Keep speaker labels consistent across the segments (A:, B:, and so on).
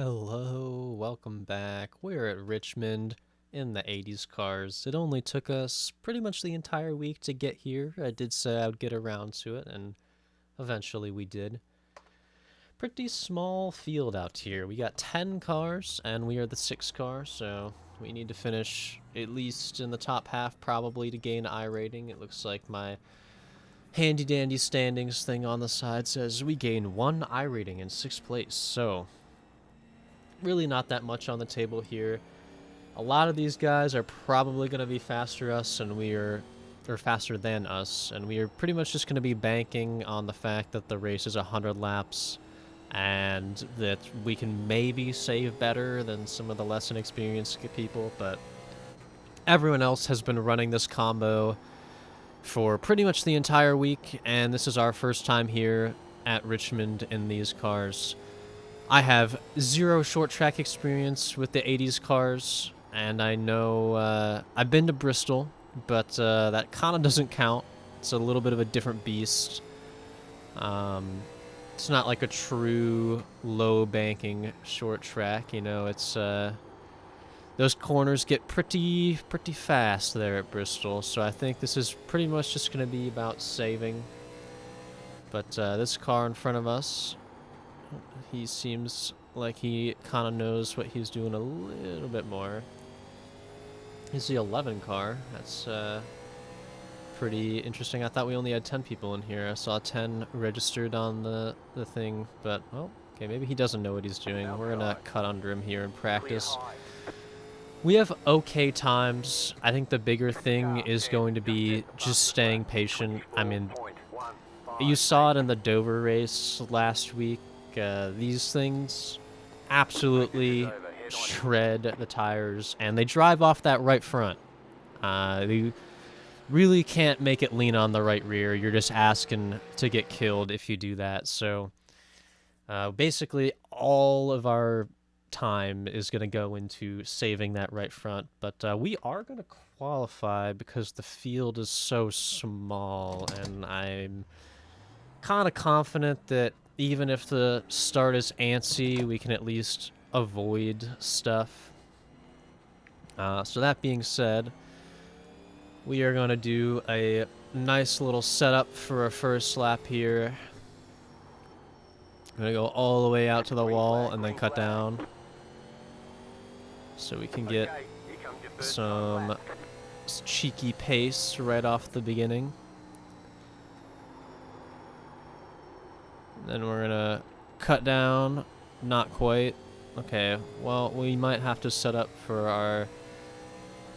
A: Hello, welcome back. We're at Richmond in the 80s cars. It only took us pretty much the entire week to get here. I did say I would get around to it, and eventually we did. Pretty small field out here. We got 10 cars, and we are the 6th car, so we need to finish at least in the top half probably to gain I rating. It looks like my handy dandy standings thing on the side says we gain 1 I rating in 6th place, so really not that much on the table here. A lot of these guys are probably going to be faster faster than us, and we are pretty much just going to be banking on the fact that the race is 100 laps and that we can maybe save better than some of the less inexperienced people, but everyone else has been running this combo for pretty much the entire week, and this is our first time here at Richmond in these cars. I have 0 short track experience with the 80s cars, and I know I've been to Bristol, but that kind of doesn't count. It's a little bit of a different beast. It's not like a true low banking short track, you know. It's those corners get pretty fast there at Bristol, so I think this is pretty much just going to be about saving. But this car in front of us, he seems like he kind of knows what he's doing a little bit more. He's the 11 car. That's pretty interesting. I thought we only had 10 people in here. I saw 10 registered on the thing, but, well, okay, maybe he doesn't know what he's doing. We're going to cut under him here in practice. We have okay times. I think the bigger thing is going to be just staying patient. I mean, you saw it in the Dover race last week. These things absolutely shred the tires, and they drive off that right front. You really can't make it lean on the right rear. You're just asking to get killed if you do that. So basically all of our time is going to go into saving that right front, but we are going to qualify because the field is so small, and I'm kind of confident that even if the start is antsy, we can at least avoid stuff. So that being said, we are going to do a nice little setup for our first lap here. I'm going to go all the way out to the wall and then cut down, so we can get some cheeky pace right off the beginning. Then we're gonna cut down. Not quite. Okay, well, we might have to set up for our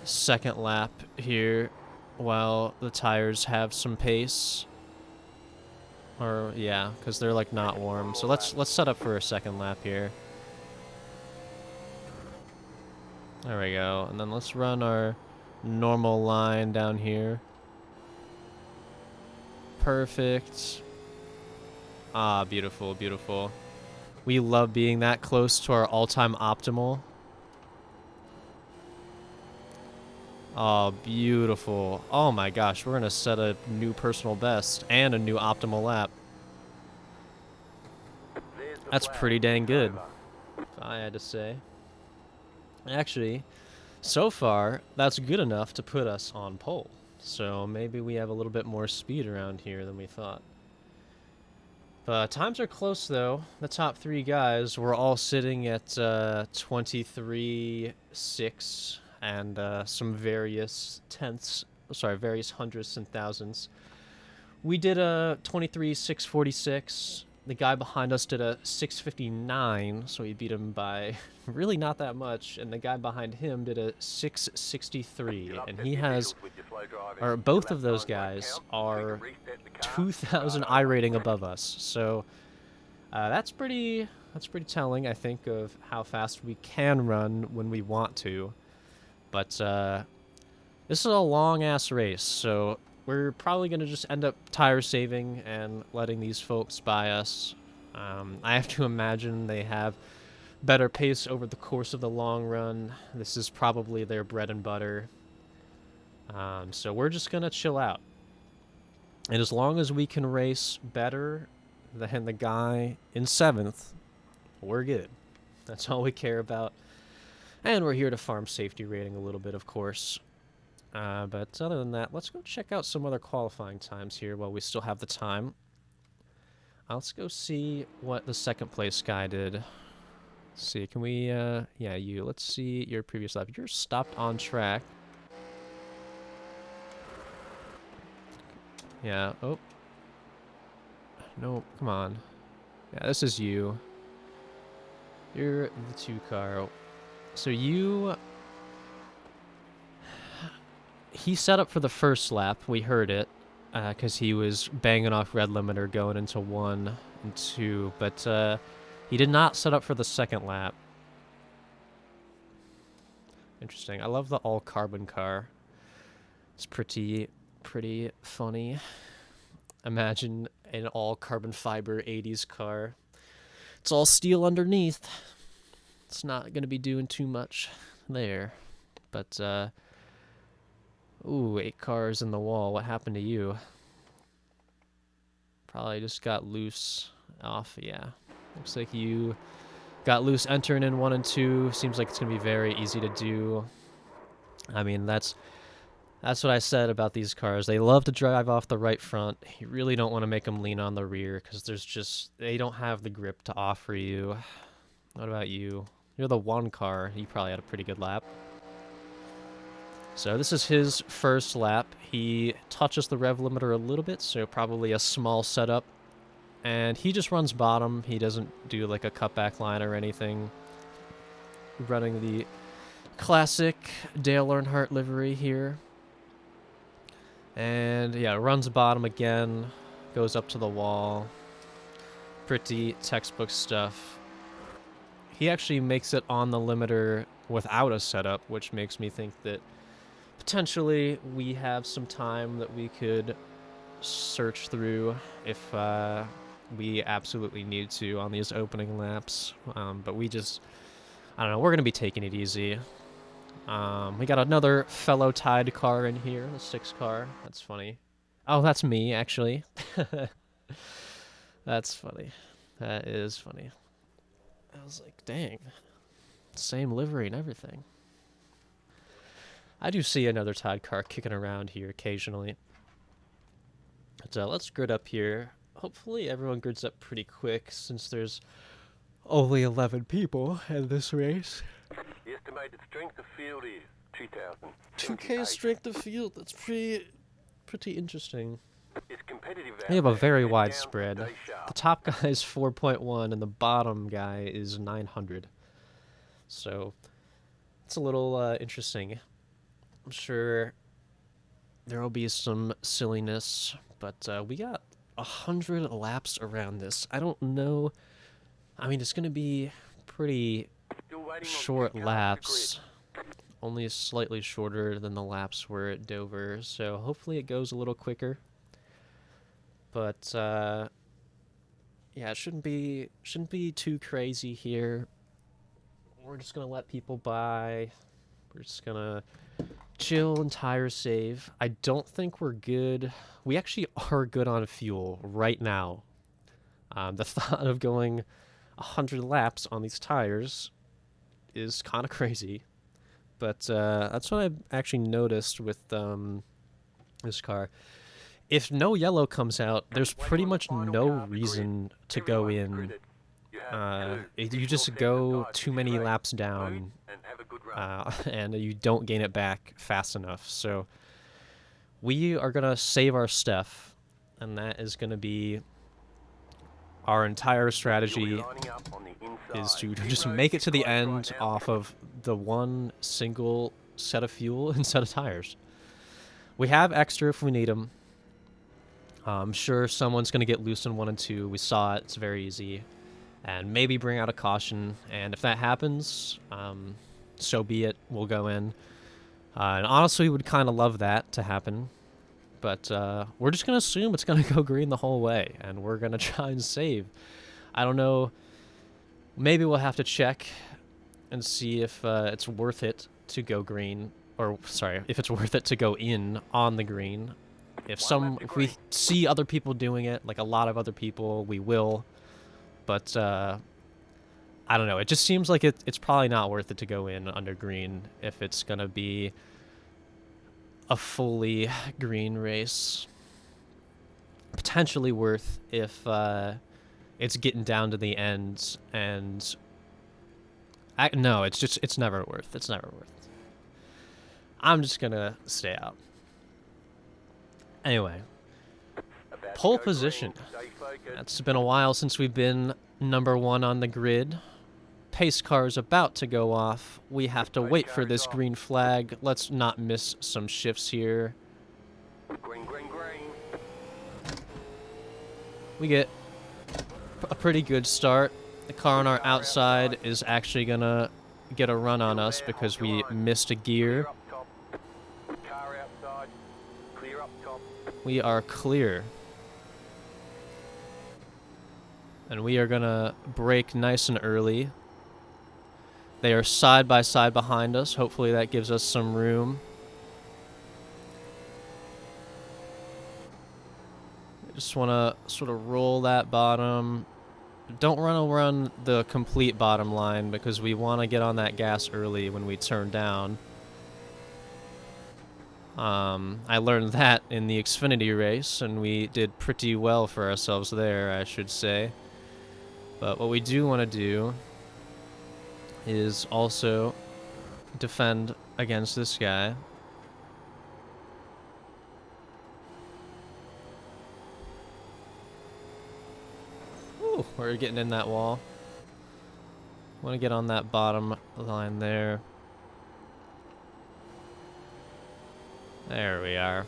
A: second lap here while the tires have some pace. Or, yeah, because they're, like, not warm. So let's set up for a second lap here. There we go. And then let's run our normal line down here. Perfect. Ah, beautiful, beautiful. We love being that close to our all-time optimal. Oh, beautiful. Oh my gosh, we're going to set a new personal best and a new optimal lap. That's pretty dang good, if I had to say. Actually, so far, that's good enough to put us on pole. So maybe we have a little bit more speed around here than we thought. Times are close, though. The top 3 guys were all sitting at 23.6 and some various various hundredths and thousands. We did a 23.646. The guy behind us did a 6.59, so we beat him by really not that much. And the guy behind him did a 6.63, and he has, or both of those guys are 2,000 I rating above us. So that's pretty telling, I think, of how fast we can run when we want to. But this is a long-ass race, so we're probably going to just end up tire saving and letting these folks by us. I have to imagine they have better pace over the course of the long run. This is probably their bread and butter. So we're just going to chill out. And as long as we can race better than the guy in 7th, we're good. That's all we care about. And we're here to farm safety rating a little bit, of course. But other than that, let's go check out some other qualifying times here while we still have the time. Let's go see what the second place guy did. Let's see, can we, yeah, you. Let's see your previous lap. You're stopped on track. Yeah, oh. No, come on. Yeah, this is you. You're the 2 car. So you... He set up for the first lap. We heard it. Because he was banging off red limiter going into 1 and 2. But he did not set up for the second lap. Interesting. I love the all-carbon car. It's pretty funny. Imagine an all-carbon fiber 80s car. It's all steel underneath. It's not going to be doing too much there. But, ooh, 8 cars in the wall. What happened to you? Probably just got loose off, yeah. Looks like you got loose entering in 1 and 2. Seems like it's going to be very easy to do. I mean, that's what I said about these cars. They love to drive off the right front. You really don't want to make them lean on the rear because they don't have the grip to offer you. What about you? You're the 1 car. You probably had a pretty good lap. So this is his first lap. He touches the rev limiter a little bit, so probably a small setup. And he just runs bottom. He doesn't do like a cutback line or anything. Running the classic Dale Earnhardt livery here. And yeah, runs bottom again. Goes up to the wall. Pretty textbook stuff. He actually makes it on the limiter without a setup, which makes me think that potentially we have some time that we could search through if we absolutely need to on these opening laps. But we just, I don't know, we're going to be taking it easy. We got another fellow tied car in here, the 6 car. That's funny. Oh, that's me, actually. That's funny. That is funny. I was like, dang. Same livery and everything. I do see another tied car kicking around here occasionally. But let's grid up here. Hopefully everyone grids up pretty quick since there's only 11 people in this race.
B: The estimated strength of field is 2,000.
A: 2K strength of field. That's pretty interesting.
B: It's competitive.
A: They have a very wide spread. The top guy is 4.1 and the bottom guy is 900. So it's a little interesting. I'm sure there will be some silliness, but we got 100 laps around this. I don't know. I mean, it's going to be pretty short laps. Only slightly shorter than the laps were at Dover, so hopefully it goes a little quicker. But yeah, it shouldn't be too crazy here. We're just gonna let people by. We're just gonna chill and tire save. I don't think we're good. We actually are good on fuel right now. The thought of going 100 laps on these tires is kind of crazy. But that's what I've actually noticed with this car. If no yellow comes out, there's pretty much no reason to go in. You just go too many laps down, and you don't gain it back fast enough. So we are going to save our stuff, and that is going to be our entire strategy, is to just make it to the end off of the one single set of fuel and set of tires. We have extra if we need them. I'm sure someone's going to get loose in 1 and 2. We saw it. It's very easy. And maybe bring out a caution. And if that happens, so be it. We'll go in. And honestly, we would kind of love that to happen. But we're just going to assume it's going to go green the whole way. And we're going to try and save. I don't know. Maybe we'll have to check and see if it's worth it to go green. Or, sorry, if it's worth it to go in on the green. If we see other people doing it, like a lot of other people, we will. But I I don't know. It just seems like it's probably not worth it to go in under green if it's going to be a fully green race. Potentially worth if it's getting down to the end, and no, it's never worth. It's never worth. I'm just going to stay out. Anyway,
B: About to
A: pole
B: go
A: position.
B: green. Stay focused.
A: It's been a while since we've been number 1 on the grid. Pace car's about to go off. We have to wait for this green flag. Let's not miss some shifts here.
B: Green, green, green.
A: We get a pretty good start. The car on our outside is actually gonna get a run on us because we missed a gear.
B: Clear up top. Car outside. Clear up top.
A: We are clear. And we are gonna brake nice and early. They are side by side behind us. Hopefully that gives us some room. Just want to sort of roll that bottom. Don't run the complete bottom line because we want to get on that gas early when we turn down. I learned that in the Xfinity race, and we did pretty well for ourselves there, I should say. But what we do want to do is also defend against this guy. Ooh, we're getting in that wall. Want to get on that bottom line there. There we are.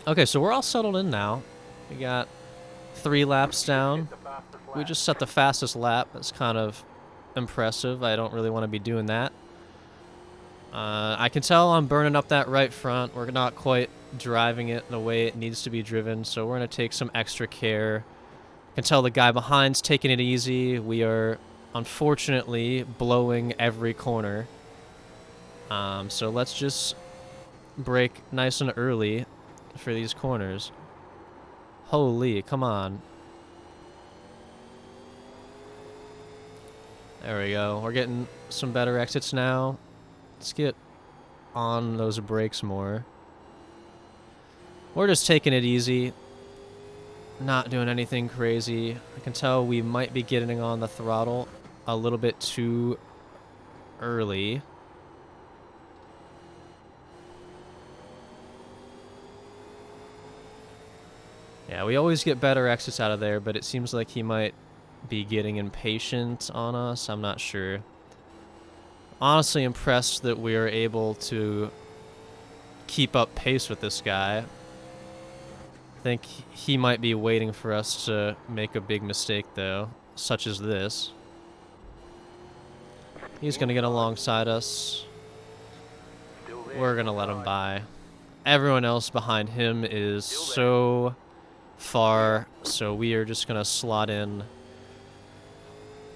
A: Okay, so we're all settled in now. We got 3 laps down.
B: The fastest lap.
A: We just set the fastest lap. That's kind of impressive. I don't really want to be doing that. I can tell I'm burning up that right front. We're not quite driving it the way it needs to be driven, so we're going to take some extra care. I can tell the guy behind's taking it easy. We are, unfortunately, blowing every corner. So let's just brake nice and early for these corners. Holy, come on. There we go. We're getting some better exits now. Let's get on those brakes more. We're just taking it easy. Not doing anything crazy. I can tell we might be getting on the throttle a little bit too early. Yeah, we always get better exits out of there, but it seems like he might be getting impatient on us. I'm not sure. Honestly impressed that we are able to keep up pace with this guy. I think he might be waiting for us to make a big mistake, though, such as this. He's going to get alongside us.
B: Still there.
A: We're going to let him by. Everyone else behind him is so far, so we are just going to slot in.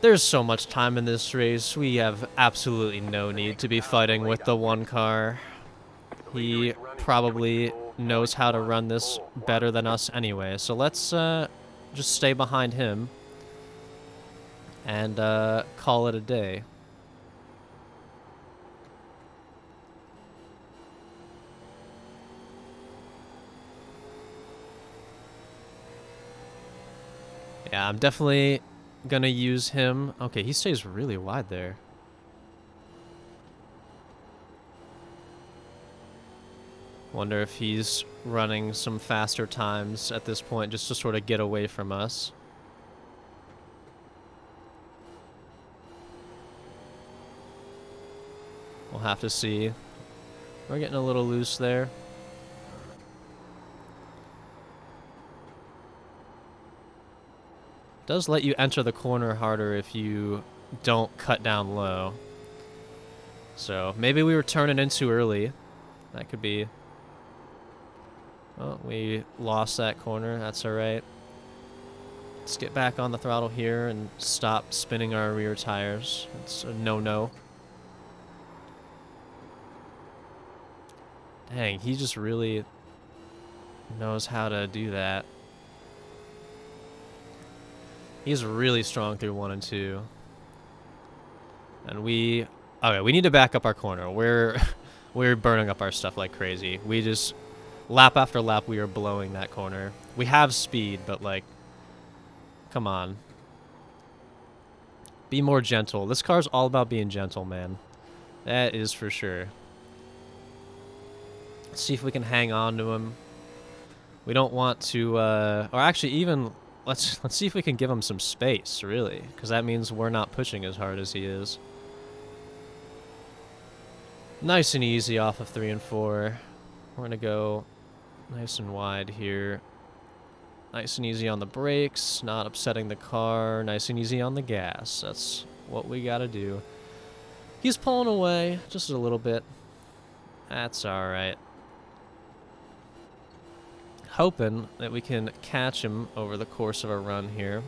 A: There's so much time in this race. We have absolutely no need to be fighting with the one car. He probably knows how to run this better than us anyway. So let's just stay behind him and call it a day. Yeah, I'm definitely gonna use him. Okay, he stays really wide there. Wonder if he's running some faster times at this point just to sort of get away from us. We'll have to see. We're getting a little loose there. Does let you enter the corner harder if you don't cut down low. So maybe we were turning in too early. That could be. Oh, we lost that corner. That's all right. Let's get back on the throttle here and stop spinning our rear tires. It's a no-no. Dang, he just really knows how to do that. He's really strong through 1 and 2. And okay, we need to back up our corner. We're burning up our stuff like crazy. We just, lap after lap, we are blowing that corner. We have speed, but like, come on. Be more gentle. This car's all about being gentle, man. That is for sure. Let's see if we can hang on to him. We don't want to, or actually even, let's see if we can give him some space, really. Because that means we're not pushing as hard as he is. Nice and easy off of 3 and 4. We're going to go nice and wide here. Nice and easy on the brakes, not upsetting the car. Nice and easy on the gas. That's what we got to do. He's pulling away just a little bit. That's all right. Hoping that we can catch him over the course of a run here.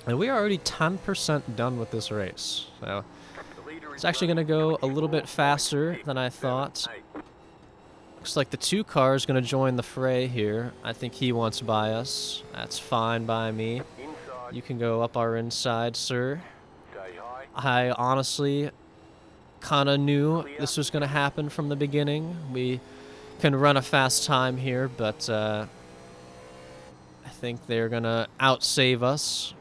A: And we are already 10% done with this race. So it's actually going to go a little bit faster than I thought. Looks like the 2 cars going to join the fray here. I think he wants by us. That's fine by me. You can go up our inside, sir. I honestly kind of knew this was going to happen from the beginning. We can run a fast time here, but I think they're going to outsave us.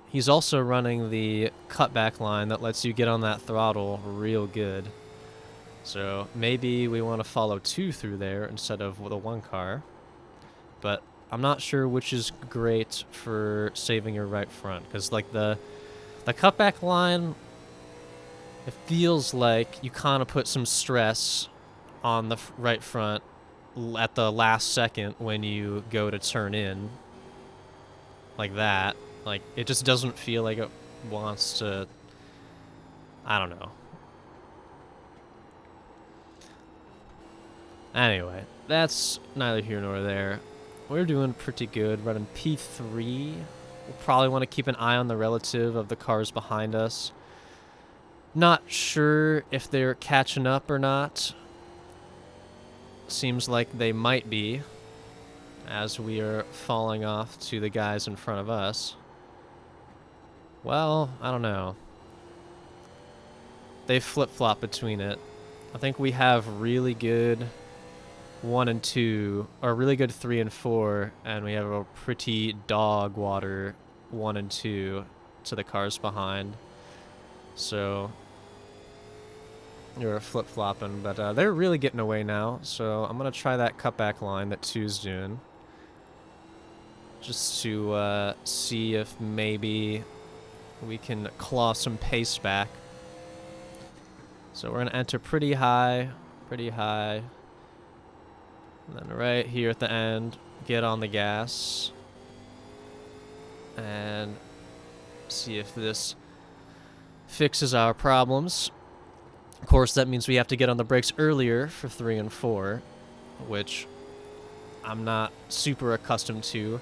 A: He's also running the cutback line that lets you get on that throttle real good. So maybe we want to follow 2 through there instead of the 1 car. But I'm not sure which is great for saving your right front. Because like the cutback line, it feels like you kind of put some stress on the right front at the last second when you go to turn in. Like that. Like, it just doesn't feel like it wants to... I don't know. Anyway, that's neither here nor there. We're doing pretty good, running P3. We'll probably want to keep an eye on the relative of the cars behind us. Not sure if they're catching up or not. Seems like they might be, as we are falling off to the guys in front of us. Well, I don't know. They flip-flop between it. I think we have really good 1 and 2, or really good 3 and 4, and we have a pretty dog water 1 and 2 to the cars behind. So you're flip-flopping, but they're really getting away now. So I'm gonna try that cutback line that 2's doing, just to see if maybe we can claw some pace back. So we're gonna enter pretty high. And then right here at the end, get on the gas. And see if this fixes our problems. Of course, that means we have to get on the brakes earlier for 3 and 4, which I'm not super accustomed to.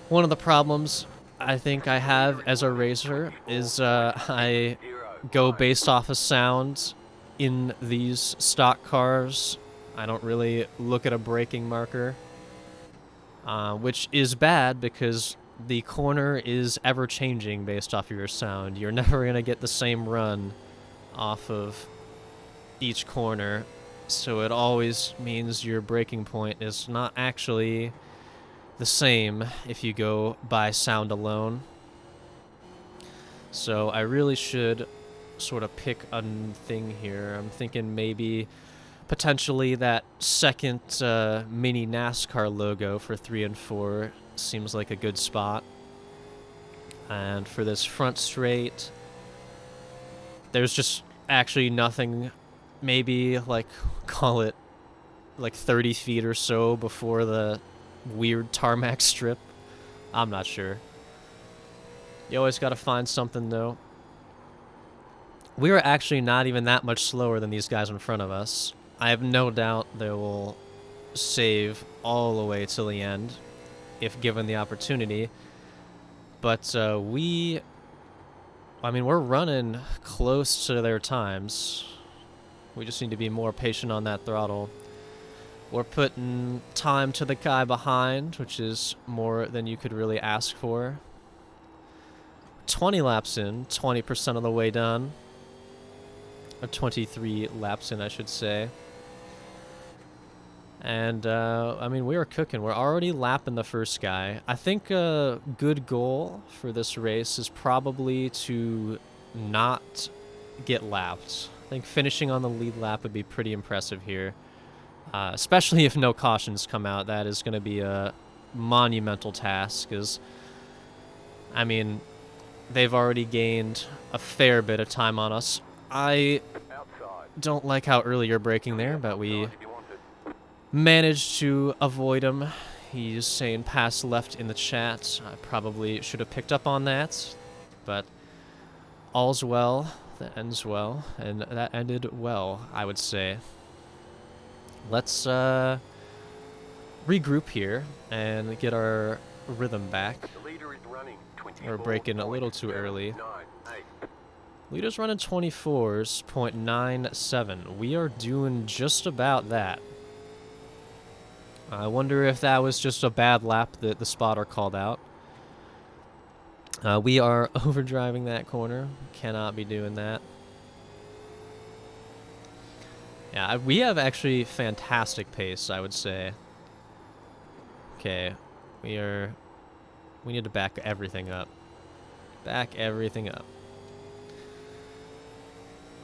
A: One of the problems I think I have as a racer is I go based off of sound in these stock cars. I don't really look at a braking marker, which is bad because the corner is ever changing based off of your sound. You're never going to get the same run off of each corner, so it always means your braking point is not actually the same if you go by sound alone. So I really should sort of pick a thing here. I'm thinking maybe potentially that second mini NASCAR logo for 3 and 4 seems like a good spot. And for this front straight, there's just actually nothing, maybe like call it like 30 feet or so before the weird tarmac strip. I'm not sure. You always got to find something though. We are actually not even that much slower than these guys in front of us. I have no doubt they will save all the way till the end if given the opportunity. But we're running close to their times. We just need to be more patient on that throttle. We're putting time to the guy behind, which is more than you could really ask for. 20 laps in, 20% of the way done. Or 23 laps in, I should say. And, I mean, we are cooking. We're already lapping the first guy. I think a good goal for this race is probably to not get lapped. I think finishing on the lead lap would be pretty impressive here. Especially if no cautions come out. That is going to be a monumental task, because, I mean, they've already gained a fair bit of time on us. I don't like how early you're braking there, but we managed to avoid him. He's saying pass left in the chat. I probably should have picked up on that, but all's well that ends well, and that ended well, I would say. Let's regroup here and get our rhythm back. We're braking a little too early. Leader's running 24.97. We are doing just about that. I wonder if that was just a bad lap that the spotter called out. We are overdriving that corner. Cannot be doing that. Yeah, we have actually fantastic pace, I would say. Okay, we need to back everything up. Back everything up.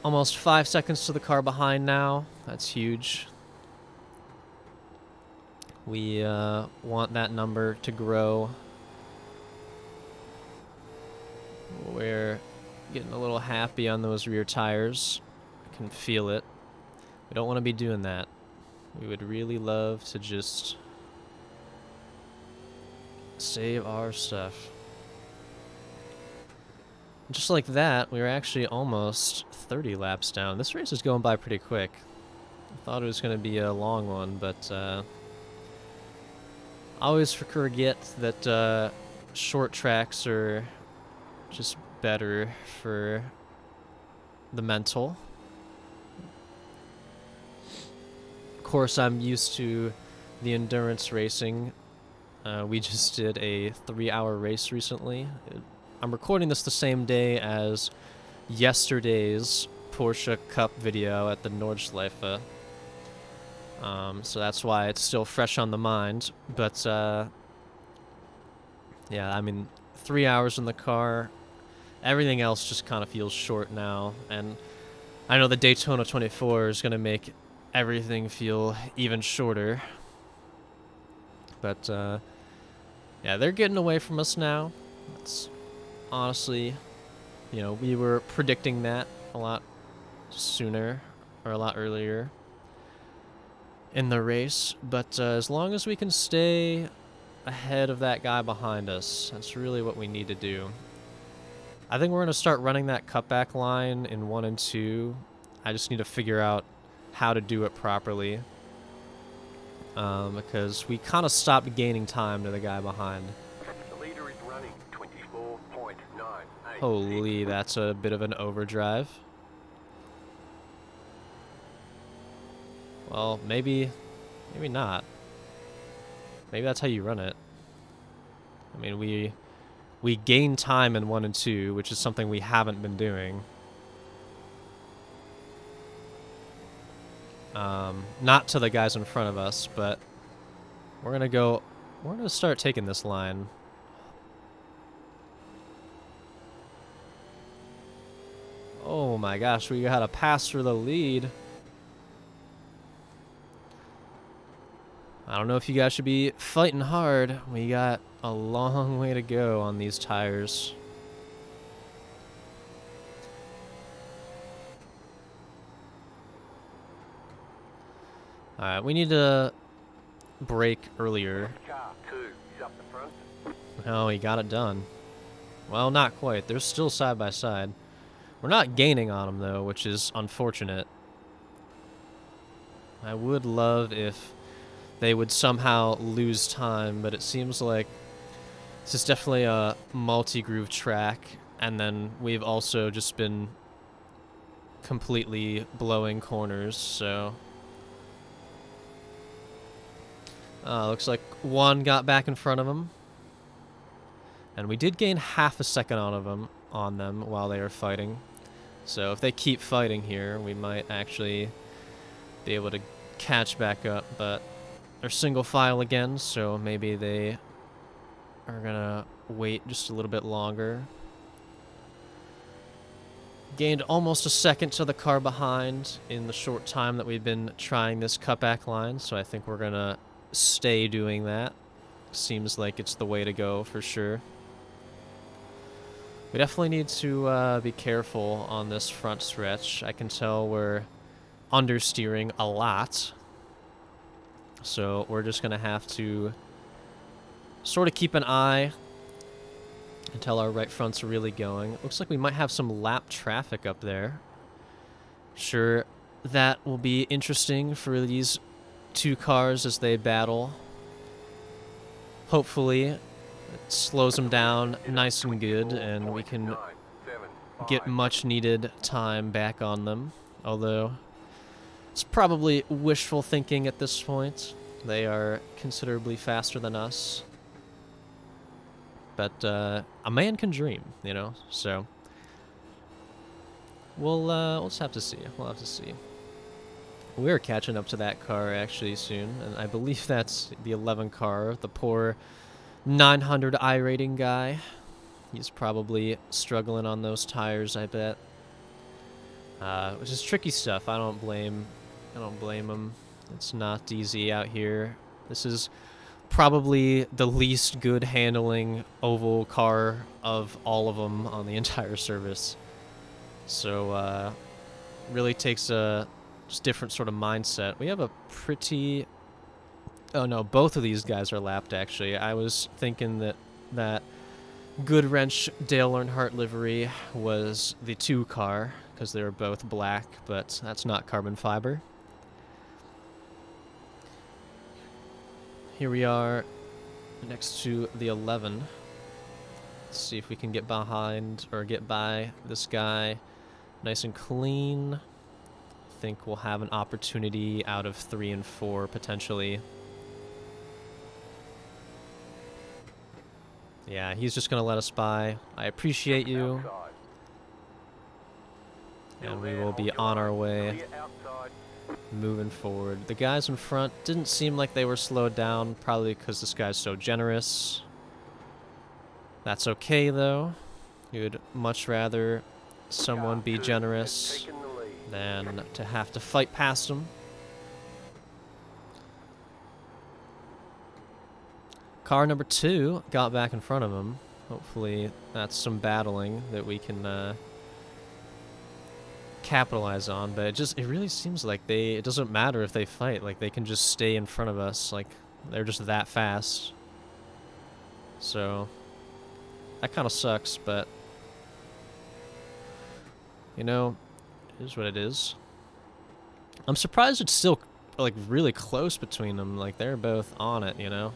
A: Almost 5 seconds to the car behind now. That's huge. We want that number to grow. We're getting a little happy on those rear tires. I can feel it. We don't want to be doing that. We would really love to just save our stuff. Just like that, we were actually almost 30 laps down. This race is going by pretty quick. I thought it was going to be a long one, but I always forget that short tracks are just better for the mental. Of course, I'm used to the endurance racing. We just did a 3-hour race recently. I'm recording this the same day as yesterday's Porsche Cup video at the Nordschleife. So that's why it's still fresh on the mind. But, yeah, I mean, 3 hours in the car. Everything else just kind of feels short now. And I know the Daytona 24 is going to make everything feel even shorter. But, yeah, they're getting away from us now. That's honestly, you know, we were predicting that a lot sooner or a lot earlier in the race. But as long as we can stay ahead of that guy behind us, that's really what we need to do. I think we're going to start running that cutback line in 1 and 2. I just need to figure out how to do it properly. Because we kind of stopped gaining time to the guy behind.
B: The leader is running 24.98.
A: Holy, that's a bit of an overdrive. Well, maybe not. Maybe that's how you run it. I mean, we gain time in 1 and 2, which is something we haven't been doing. Not to the guys in front of us, but we're gonna start taking this line. Oh my gosh, we got a pass for the lead. I don't know if you guys should be fighting hard. We got a long way to go on these tires. Alright, we need to brake earlier.
B: Car 2 is up the front.
A: Oh, he got it done. Well, not quite. They're still side by side. We're not gaining on them, though, which is unfortunate. I would love if they would somehow lose time, but it seems like this is definitely a multi-groove track, and then we've also just been completely blowing corners, so... looks like one got back in front of him. And we did gain half a second out of him. on them while they are fighting. So if they keep fighting here, we might actually be able to catch back up, but they're single file again, so maybe they are gonna wait just a little bit longer. Gained almost a second to the car behind in the short time that we've been trying this cutback line, so I think we're gonna stay doing that. Seems like it's the way to go for sure. We definitely need to be careful on this front stretch. I can tell we're understeering a lot, so we're just gonna have to sort of keep an eye until our right fronts are really going. Looks like we might have some lap traffic up there. Sure, that will be interesting for these two cars as they battle. Hopefully, it slows them down nice and good, and we can get much needed time back on them. Although, it's probably wishful thinking at this point. They are considerably faster than us. But a man can dream, you know, so we'll just have to see. We'll have to see. We're catching up to that car actually soon, and I believe that's the 11 car, the poor 900 I rating guy. He's probably struggling on those tires, I bet. Which is tricky stuff. I don't blame him. It's not easy out here. This is probably the least good handling oval car of all of them on the entire service. So, really takes a just different sort of mindset. We have a pretty... Oh no, both of these guys are lapped actually. I was thinking that Good Wrench Dale Earnhardt livery was the 2 car, because they were both black, but that's not carbon fiber. Here we are next to the 11. Let's see if we can get behind or get by this guy nice and clean. I think we'll have an opportunity out of 3 and 4 potentially. Yeah, he's just gonna let us by. I appreciate you. And we will be on our way, moving forward. The guys in front didn't seem like they were slowed down, probably because this guy's so generous. That's okay, though. You'd much rather someone be generous than to have to fight past them. Car number 2 got back in front of him. Hopefully that's some battling that we can capitalize on, but it really seems like it doesn't matter if they fight, like they can just stay in front of us, like they're just that fast. So that kind of sucks, but you know, it is what it is. I'm surprised it's still like really close between them, like they're both on it, you know.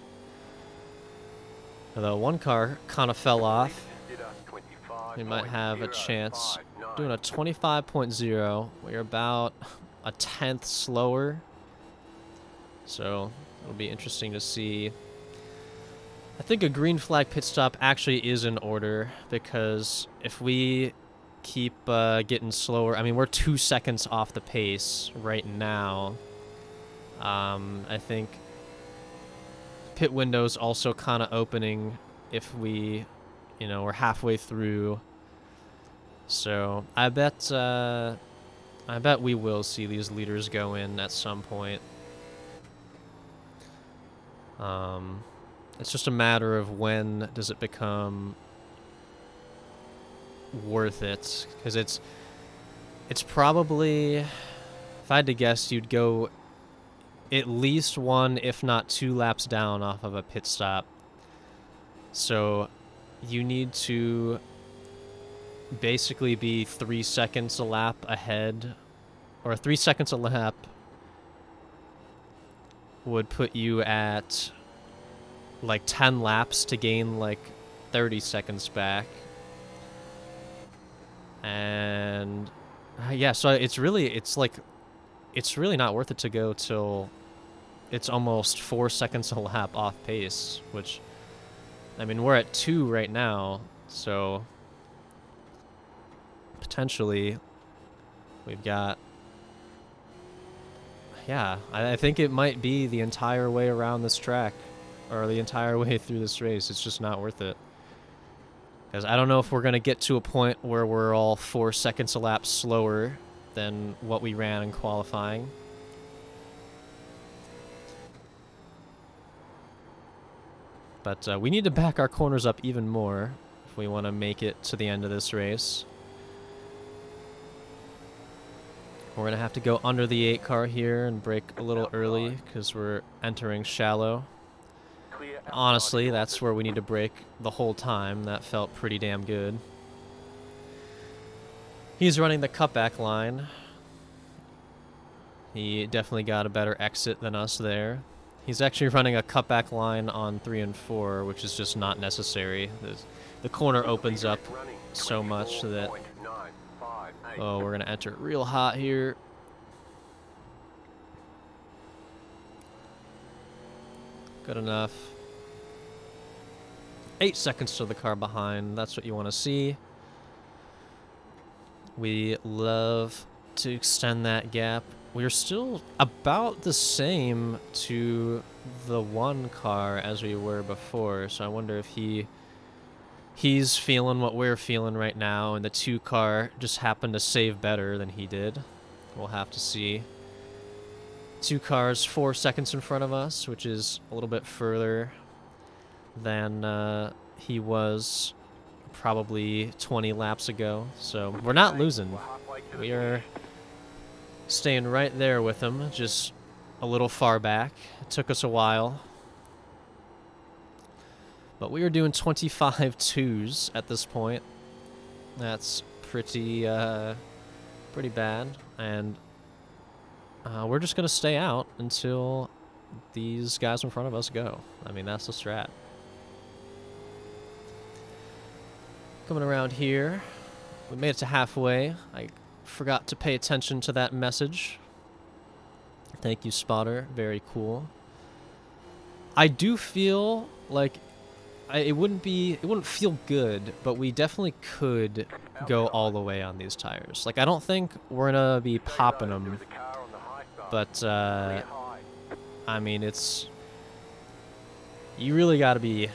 A: Although one car kind of fell off. We might have a chance. Doing a 25.0. We're about a 10th slower. So it'll be interesting to see. I think a green flag pit stop actually is in order, because if we keep getting slower, I mean, we're 2 seconds off the pace right now. I think pit window's also kind of opening if we, you know, we're halfway through. So I bet we will see these leaders go in at some point. It's just a matter of when does it become worth it, because it's probably, if I had to guess, you'd go at least 1, if not 2 laps down off of a pit stop. So you need to basically be 3 seconds a lap ahead, or 3 seconds a lap would put you at like 10 laps to gain like 30 seconds back. And yeah, so it's really not worth it to go till it's almost 4 seconds a lap off pace, which, I mean, we're at 2 right now, so potentially we've got... Yeah, I think it might be the entire way around this track, or the entire way through this race. It's just not worth it. Because I don't know if we're going to get to a point where we're all 4 seconds a lap slower than what we ran in qualifying. But we need to back our corners up even more if we want to make it to the end of this race. We're going to have to go under the 8 car here and brake a little early because we're entering shallow. Honestly, that's where we need to brake the whole time. That felt pretty damn good. He's running the cutback line. He definitely got a better exit than us there. He's actually running a cutback line on 3 and 4, which is just not necessary. The corner opens up so much that... Oh, we're going to enter it real hot here. Good enough. 8 seconds to the car behind. That's what you want to see. We love to extend that gap. We're still about the same to the 1 car as we were before, so I wonder if he's feeling what we're feeling right now, and the 2 car just happened to save better than he did. We'll have to see. 2 cars 4 seconds in front of us, which is a little bit further than he was probably 20 laps ago. So we're not losing. We are staying right there with him, just a little far back. It took us a while. But we are doing 25.2s at this point. That's pretty bad. And we're just going to stay out until these guys in front of us go. I mean, that's the strat. Coming around here. We made it to halfway. I forgot to pay attention to that message. Thank you, Spotter. Very cool. I do feel like it wouldn't feel good, but we definitely could go all the way on these tires. Like, I don't think we're gonna be popping them, but I mean, you really got to be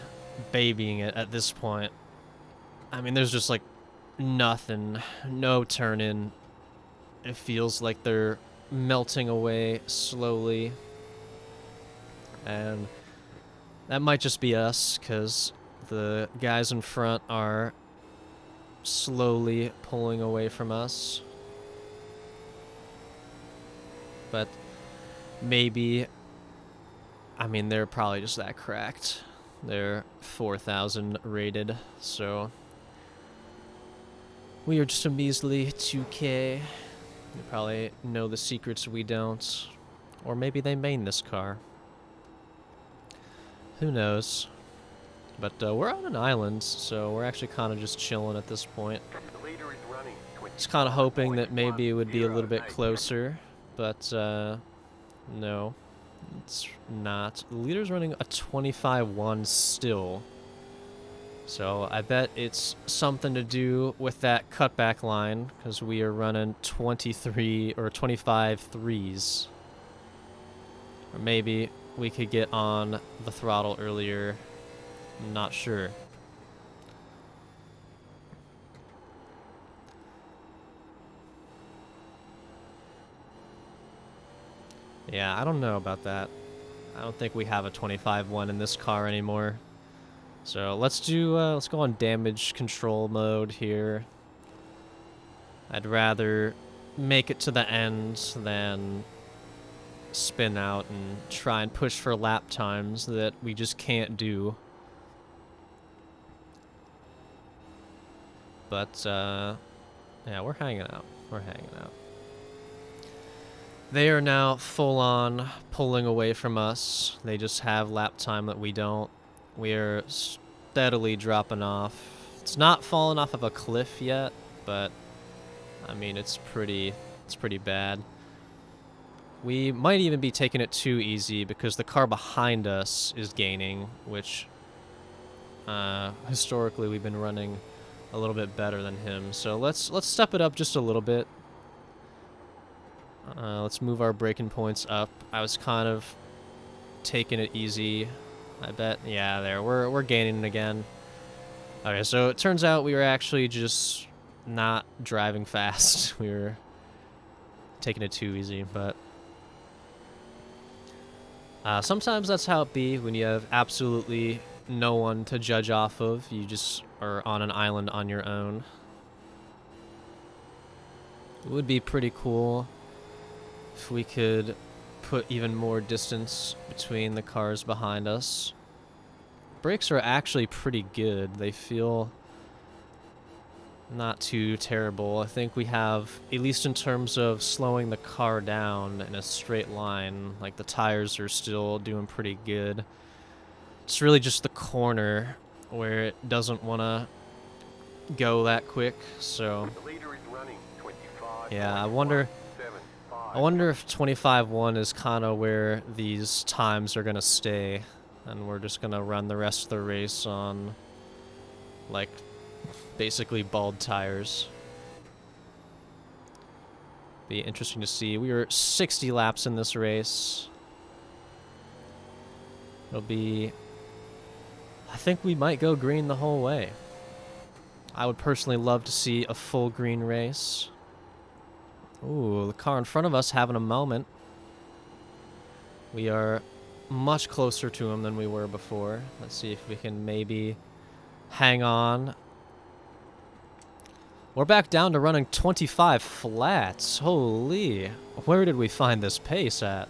A: babying it at this point. I mean, there's just like nothing, no turn in. It feels like they're melting away slowly, and that might just be us, because the guys in front are slowly pulling away from us. But maybe, I mean, they're probably just that cracked. They're 4,000 rated, so we are just a measly 2K. They probably know the secrets we don't. Or maybe they main this car. Who knows? But we're on an island, so we're actually kind of just chilling at this point. Just kind of hoping that maybe it would be a little bit closer, but no, it's not. The leader's running a 25.1 still, so I bet it's something to do with that cutback line, because we are running 23 or 25.3s. Or maybe we could get on the throttle earlier. I'm not sure. Yeah, I don't know about that. I don't think we have a 25.1 in this car anymore. So let's go on damage control mode here. I'd rather make it to the end than spin out and try and push for lap times that we just can't do. But yeah, we're hanging out. We're hanging out. They are now full on pulling away from us. They just have lap time that we don't. We are steadily dropping off. It's not falling off of a cliff yet, but I mean, it's pretty bad. We might even be taking it too easy because the car behind us is gaining, which historically we've been running a little bit better than him. So let's step it up just a little bit. Let's move our braking points up. I was kind of taking it easy. I bet, yeah, there, we're gaining again. Okay, so it turns out we were actually just not driving fast. We were taking it too easy, but sometimes that's how it be when you have absolutely no one to judge off of. You just are on an island on your own. It would be pretty cool if we could put even more distance between the cars behind us. Brakes are actually pretty good. They feel not too terrible. I think we have, at least in terms of slowing the car down in a straight line, like the tires are still doing pretty good. It's really just the corner where it doesn't want to go that quick, so
B: The leader is running 25.
A: yeah, I wonder if 25-1 is kind of where these times are going to stay, and we're just going to run the rest of the race on, like, basically bald tires. Be interesting to see. We were 60 laps in this race. It'll be... I think we might go green the whole way. I would personally love to see a full green race. Ooh, the car in front of us having a moment. We are much closer to him than we were before. Let's see if we can maybe hang on. We're back down to running 25 flats. Holy. Where did we find this pace at?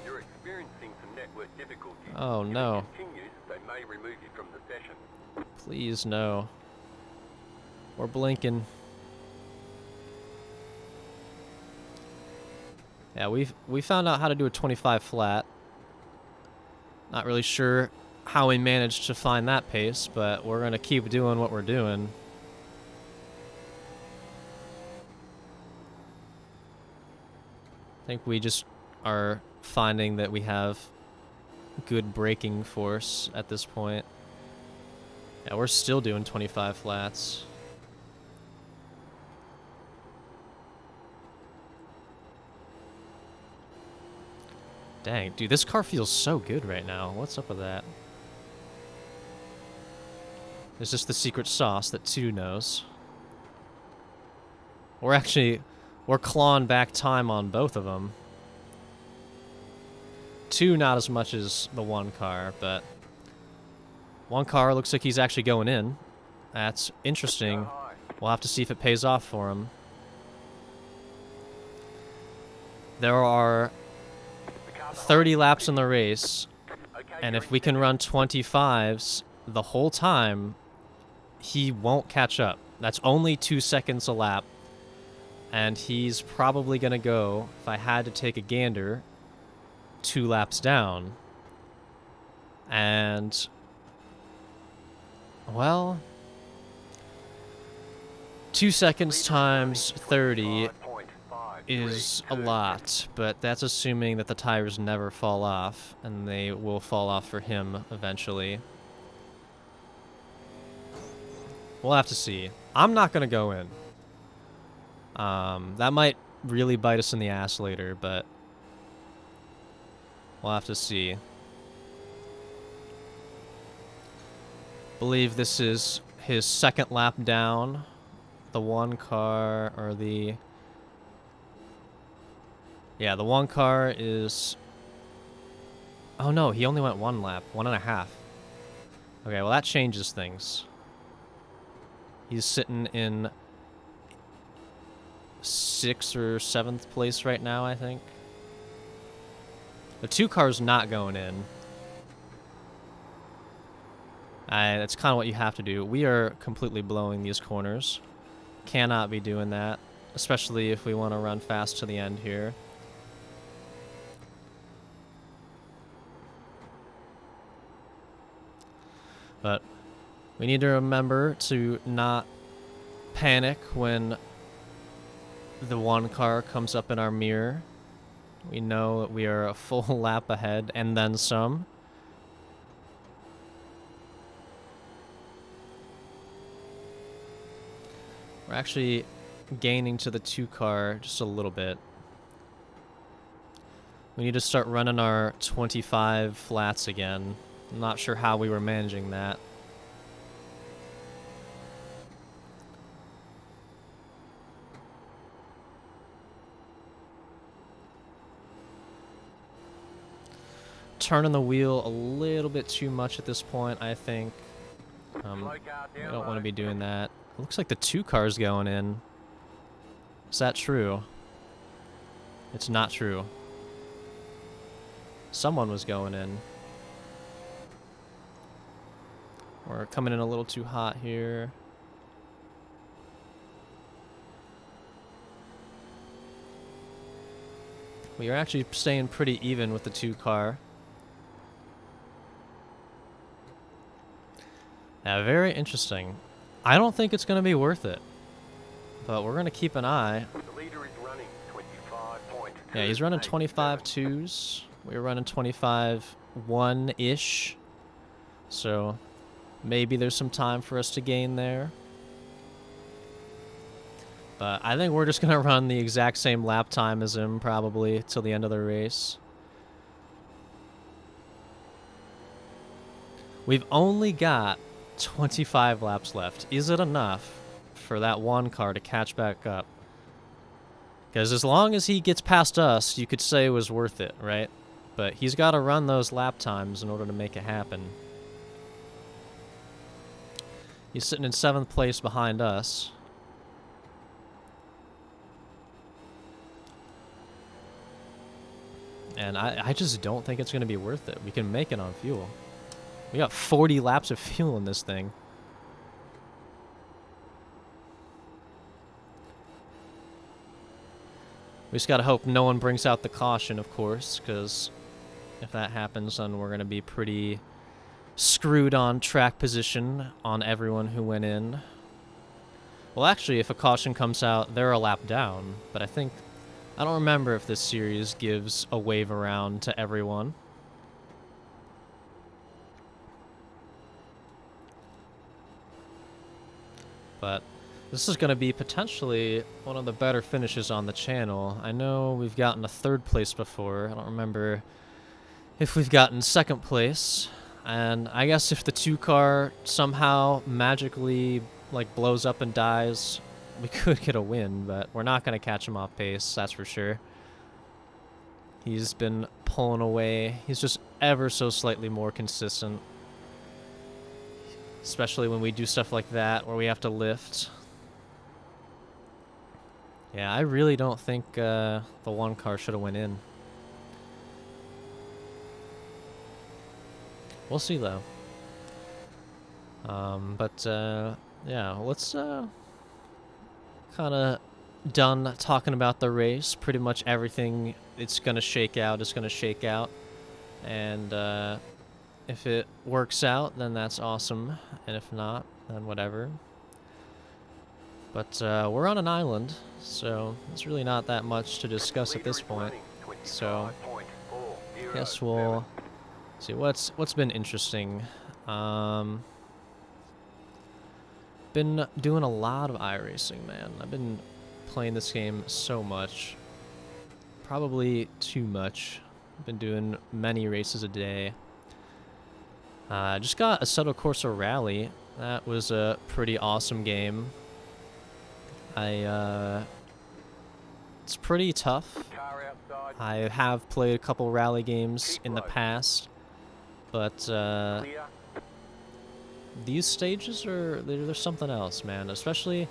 B: You're experiencing some network difficulties.
A: Oh,
B: If it
A: no.
B: continues, they may remove you from the session.
A: Please, no. We're blinking. Yeah, we found out how to do a 25 flat. Not really sure how we managed to find that pace, but we're gonna keep doing what we're doing. I think we just are finding that we have good braking force at this point. Yeah, we're still doing 25 flats. Dang, dude, this car feels so good right now. What's up with that? Is this the secret sauce that 2 knows? We're clawing back time on both of them. 2 not as much as the 1 car, but 1 car looks like he's actually going in. That's interesting. We'll have to see if it pays off for him. There are 30 laps in the race, and if we can run 25s the whole time, he won't catch up. That's only 2 seconds a lap, and he's probably going to go, if I had to take a gander, 2 laps down. And, well, 2 seconds times 30 is a lot, but that's assuming that the tires never fall off, and they will fall off for him eventually. We'll have to see. I'm not going to go in. That might really bite us in the ass later, but we'll have to see. Believe this is his 2nd lap down. The 1 car, or the... Yeah, the 1 car is... Oh no, he only went 1 lap. 1.5. Okay, well that changes things. He's sitting in 6th or 7th place right now, I think. The 2 car's not going in. That's kind of what you have to do. We are completely blowing these corners. Cannot be doing that, especially if we want to run fast to the end here. But we need to remember to not panic when the 1 car comes up in our mirror. We know that we are a full lap ahead and then some. We're actually gaining to the 2 car just a little bit. We need to start running our 25 flats again. I'm not sure how we were managing that. Turning the wheel a little bit too much at this point, I think. We don't want to be doing that. It looks like the 2 car's going in. Is that true? It's not true. Someone was going in. We're coming in a little too hot here. We are actually staying pretty even with the 2 car. Yeah, very interesting. I don't think it's going to be worth it. But we're going to keep an eye.
B: The leader is running 25.2.
A: Yeah, he's running 25.2s. We're running 25.1-ish. So maybe there's some time for us to gain there. But I think we're just going to run the exact same lap time as him probably till the end of the race. We've only got 25 laps left. Is it enough for that 1 car to catch back up? Because as long as he gets past us, you could say it was worth it, right? But he's got to run those lap times in order to make it happen. He's sitting in 7th place behind us. And I just don't think it's going to be worth it. We can make it on fuel. We got 40 laps of fuel in this thing. We just gotta hope no one brings out the caution, of course, because if that happens, then we're gonna be pretty screwed on track position on everyone who went in. Well, actually, if a caution comes out, they're a lap down, but I don't remember if this series gives a wave around to everyone. But this is going to be potentially one of the better finishes on the channel. I know we've gotten a 3rd place before. I don't remember if we've gotten 2nd place. And I guess if the 2 car somehow magically like blows up and dies, we could get a win, but we're not going to catch him off pace, that's for sure. He's been pulling away. He's just ever so slightly more consistent. Especially when we do stuff like that, where we have to lift. Yeah, I really don't think the 1 car should have went in. We'll see, though. Yeah, let's kind of done talking about the race. Pretty much everything it's going to shake out is going to shake out. And if it works out, then that's awesome. And if not, then whatever. But we're on an island, so there's really not that much to discuss at this point. So I guess we'll see what's been interesting. Been doing a lot of Iracing, man. I've been playing this game so much. Probably too much. I've been doing many races a day. Just got Assetto Corsa Rally. That was a pretty awesome game. It's pretty tough. I have played a couple rally games in the past, but these stages they're something else, man. Especially,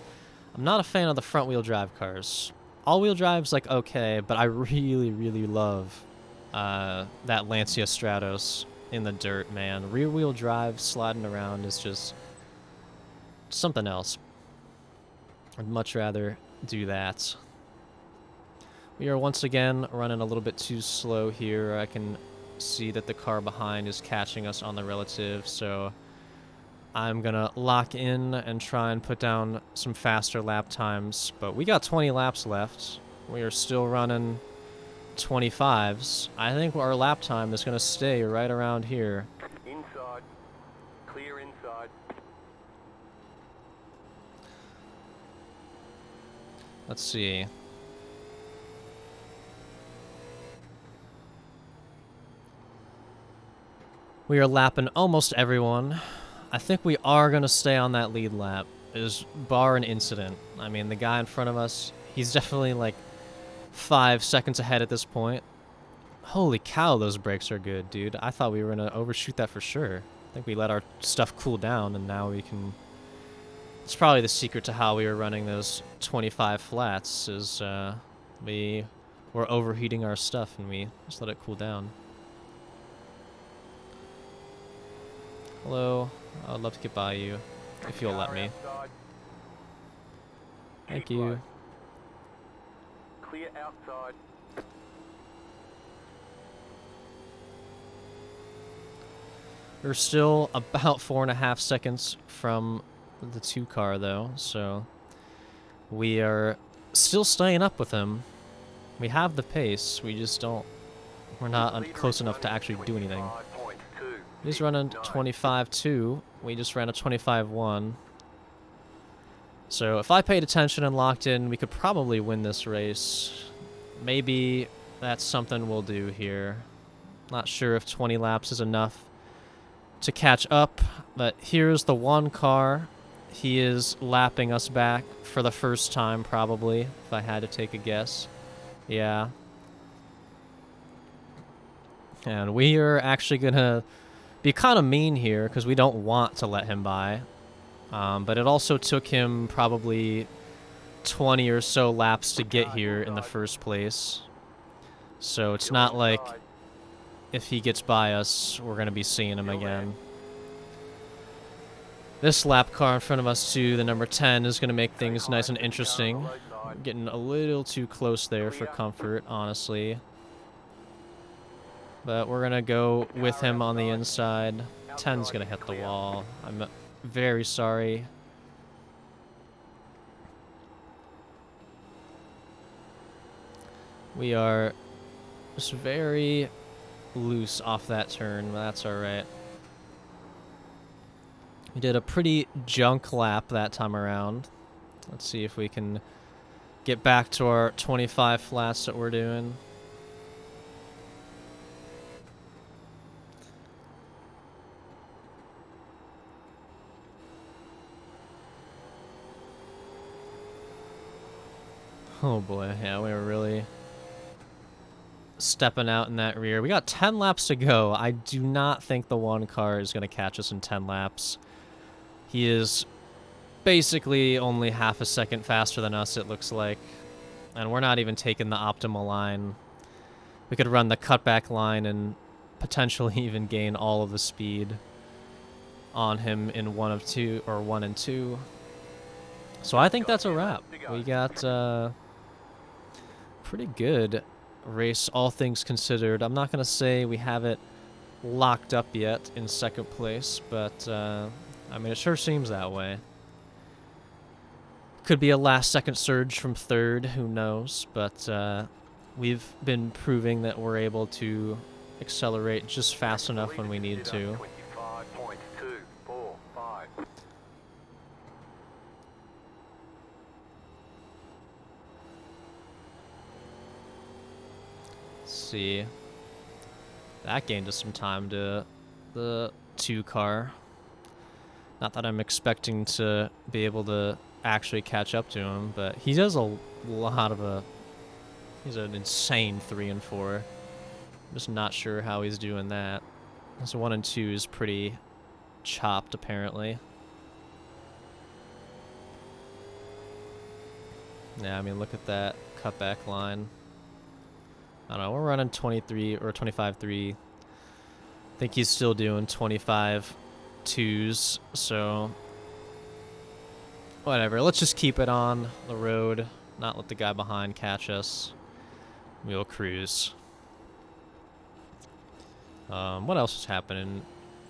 A: I'm not a fan of the front-wheel drive cars. All-wheel drive's like okay, but I really, really love that Lancia Stratos in the dirt, man. Rear-wheel drive sliding around is just something else. I'd much rather do that. We are once again running a little bit too slow here. I can see that the car behind is catching us on the relative, so I'm gonna lock in and try and put down some faster lap times. But we got 20 laps left. We are still running 25s. I think our lap time is gonna stay right around here.
B: Inside. Clear inside.
A: Let's see. We are lapping almost everyone. I think we are going to stay on that lead lap, is bar an incident. I mean, the guy in front of us, he's definitely like 5 seconds ahead at this point. Holy cow, those brakes are good, dude. I thought we were going to overshoot that for sure. I think we let our stuff cool down, and now we can... It's probably the secret to how we were running those 25 flats, is we were overheating our stuff, and we just let it cool down. Hello. I would love to get by you, if you'll let me. Thank you.
B: Clear outside.
A: We're still about 4.5 seconds from the 2 car, though, so we are still staying up with him. We have the pace, we just don't... We're not close enough to actually do anything. He's running 25.2. We just ran a 25.1. So if I paid attention and locked in, we could probably win this race. Maybe that's something we'll do here. Not sure if 20 laps is enough to catch up, but here's the 1 car. He is lapping us back for the first time, probably, if I had to take a guess. Yeah. And we are actually going to be kind of mean here, because we don't want to let him by. But it also took him probably 20 or so laps to get here in the first place. So it's not like if he gets by us, we're going to be seeing him again. This lap car in front of us, too, the number 10, is going to make things nice and interesting. Getting a little too close there for comfort, honestly. But we're going to go with him on the inside. 10's going to hit the wall. I'm very sorry. We are just very loose off that turn, but that's alright. We did a pretty junk lap that time around. Let's see if we can get back to our 25 flats that we're doing. Oh boy, yeah, we were really stepping out in that rear. We got 10 laps to go. I do not think the 1 car is going to catch us in 10 laps. He is basically only half a second faster than us, it looks like. And we're not even taking the optimal line. We could run the cutback line and potentially even gain all of the speed on him in 1 and 2. So I think that's a wrap. We got pretty good race, all things considered. I'm not going to say we have it locked up yet in 2nd place, but I mean, it sure seems that way. Could be a last-second surge from 3rd, who knows, but we've been proving that we're able to accelerate just fast enough when we need to. See, that gained us some time to the 2 car. Not that I'm expecting to be able to actually catch up to him, but he does a lot of he's an insane 3 and 4. I'm just not sure how he's doing that. So 1 and 2 is pretty chopped, apparently. Yeah, I mean, look at that cutback line. I don't know, we're running 23 or 25.3. I think he's still doing 25.2s, so whatever. Let's just keep it on the road, not let the guy behind catch us. We'll cruise. What else is happening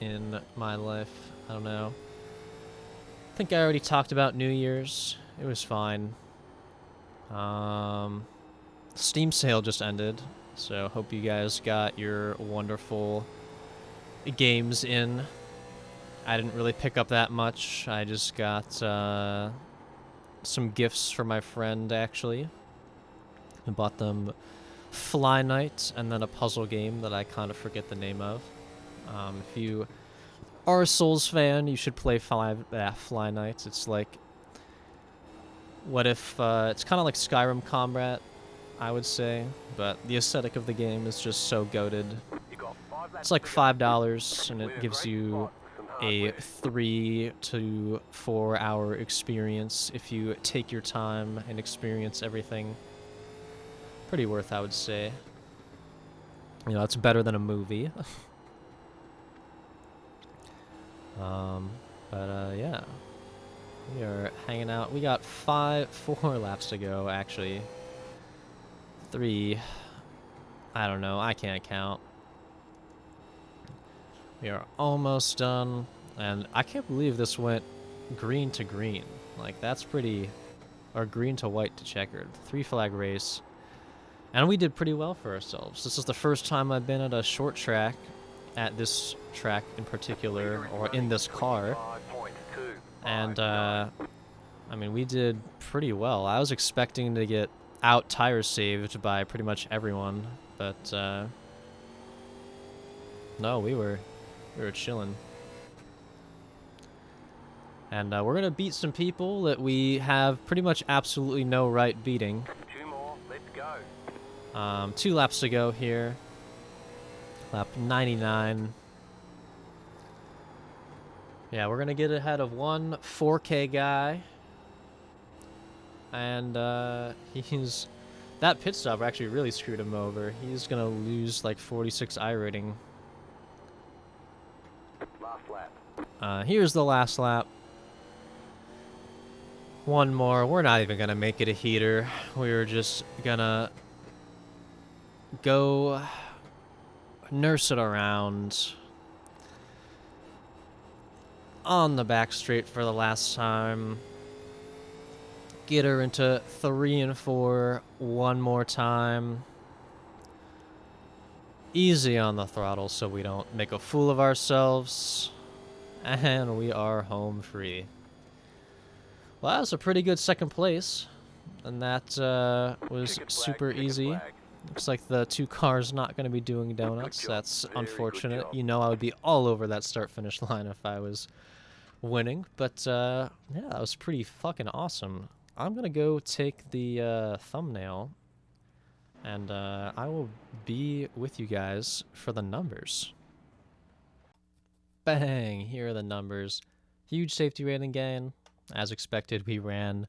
A: in my life? I don't know. I think I already talked about New Year's. It was fine. Steam sale just ended, so hope you guys got your wonderful games in. I didn't really pick up that much. I just got some gifts for my friend, actually. I bought them Fly Night and then a puzzle game that I kind of forget the name of. If you are a Souls fan, you should play Fly Night. It's like, what if, it's kind of like Skyrim Combat, I would say, but the aesthetic of the game is just so goated. It's like $5, and it gives you a 3 to 4 hour experience if you take your time and experience everything. Pretty worth, I would say. You know, it's better than a movie. Yeah. We are hanging out. We got 4 laps to go, actually. 3. I don't know. I can't count. We are almost done. And I can't believe this went green to green. Like, that's pretty... Or green to white to checkered. 3-flag race. And we did pretty well for ourselves. This is the first time I've been at a short track, at this track in particular, or in this car. And, I mean, we did pretty well. I was expecting to get out tire saved by pretty much everyone, but, no, we were chilling. And, we're gonna beat some people that we have pretty much absolutely no right beating.
B: 2 more, let's go.
A: 2 laps to go here. Lap 99. Yeah, we're gonna get ahead of one 4K guy. And, that pit stop actually really screwed him over. He's gonna lose like 46 iRating.
B: Last lap.
A: Here's the last lap. One more. We're not even gonna make it a heater. We're just gonna go nurse it around on the back straight for the last time. Get her into 3 and 4 one more time. Easy on the throttle so we don't make a fool of ourselves. And we are home free. Well, that was a pretty good second place. And that was super easy. Looks like the 2 cars not going to be doing donuts. That's unfortunate. You know I would be all over that start-finish line if I was winning. But, yeah, that was pretty fucking awesome. I'm going to go take the thumbnail, and I will be with you guys for the numbers. Bang! Here are the numbers. Huge safety rating gain. As expected, we ran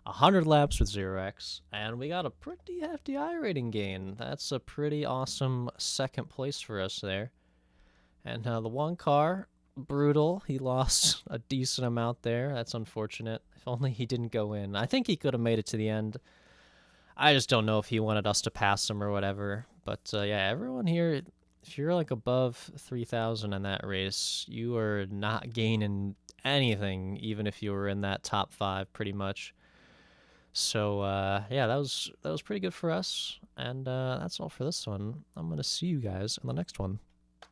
A: 100 laps with 0x, and we got a pretty hefty iRating gain. That's a pretty awesome second place for us there. And the one car, brutal. He lost a decent amount there. That's unfortunate. If only he didn't go in. I think he could have made it to the end. I just don't know if he wanted us to pass him or whatever. But yeah, everyone here, if you're like above 3,000 in that race, you are not gaining anything, even if you were in that top 5 pretty much. So yeah, that was pretty good for us. And that's all for this one. I'm going to see you guys in the next one.